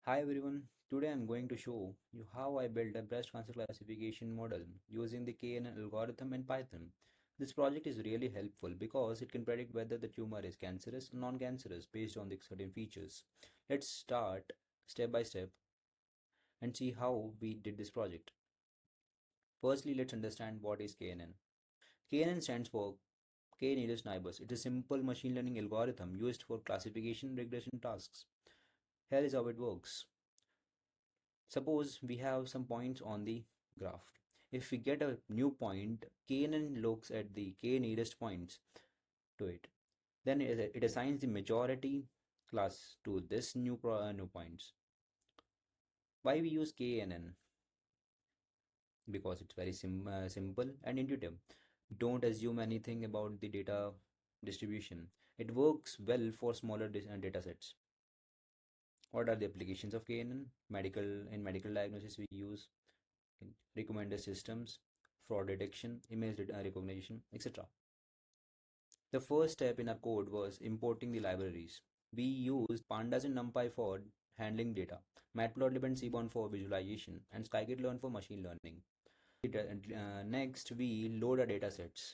Hi everyone, today I'm going to show you how I built a breast cancer classification model using the KNN algorithm and Python. This project is really helpful because it can predict whether the tumor is cancerous or non-cancerous based on the certain features. Let's start step by step and see how we did this project. Firstly, let's understand what is KNN. KNN stands for K nearest neighbors. It is a simple machine learning algorithm used for classification regression tasks. Here is how it works. Suppose we have some points on the graph. If we get a new point, KNN looks at the k nearest points to it. Then it assigns the majority class to this new points. Why we use KNN? Because it's very simple and intuitive. Don't assume anything about the data distribution. It works well for smaller data sets. What are the applications of KNN? In medical diagnosis we use recommender systems, fraud detection, image recognition, etc. The first step in our code was importing the libraries. We used pandas and numpy for handling data, matplotlib and seaborn for visualization, and scikit-learn for machine learning. Next, we load our datasets.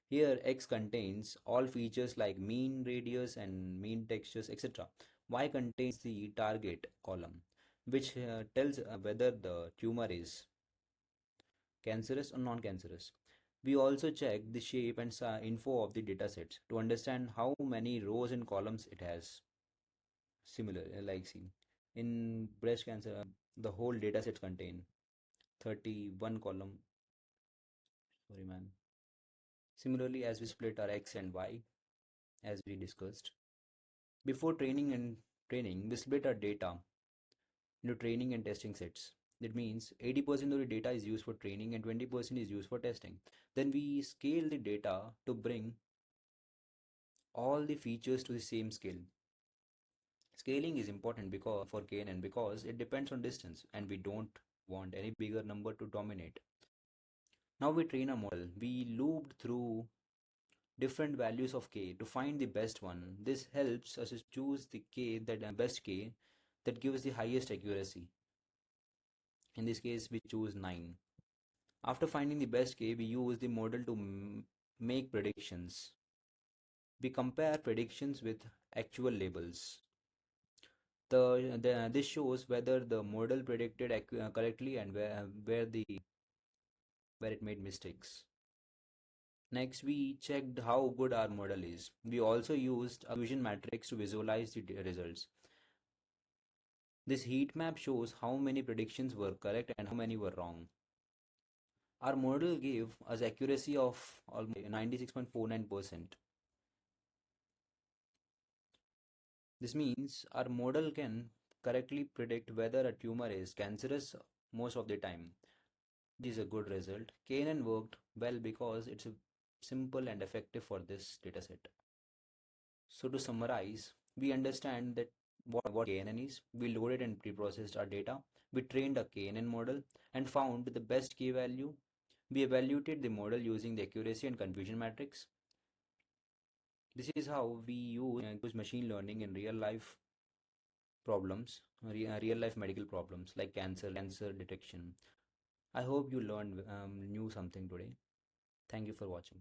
Here, X contains all features like mean, radius, and mean textures, etc. Y contains the target column, which tells whether the tumor is cancerous or non-cancerous. We also check the shape and info of the datasets to understand how many rows and columns it has. Similar, like see, in breast cancer, the whole datasets contain 31 column. Sorry, man. Similarly, as we split our X and Y, as we discussed. Before training, we split our data into training and testing sets. That means 80% of the data is used for training and 20% is used for testing. Then we scale the data to bring all the features to the same scale. Scaling is important because for KNN because it depends on distance and we don't want any bigger number to dominate. Now we train a model. We looped through different values of k to find the best one. This helps us to choose the best k that gives the highest accuracy. In this case, we choose 9. After finding the best k, we use the model to make predictions. We compare predictions with actual labels. This shows whether the model predicted correctly and where it made mistakes. Next, we checked how good our model is. We also used a fusion matrix to visualize the results. This heat map shows how many predictions were correct and how many were wrong. Our model gave us accuracy of almost 96.49%. This means our model can correctly predict whether a tumor is cancerous most of the time. This is a good result. KNN worked well because it's simple and effective for this dataset. So to summarize, we understand that what KNN is. We loaded and pre-processed our data. We trained a KNN model and found the best K value. We evaluated the model using the accuracy and confusion matrix. This is how we use machine learning in real life medical problems like cancer detection. I hope you knew something today. Thank you for watching.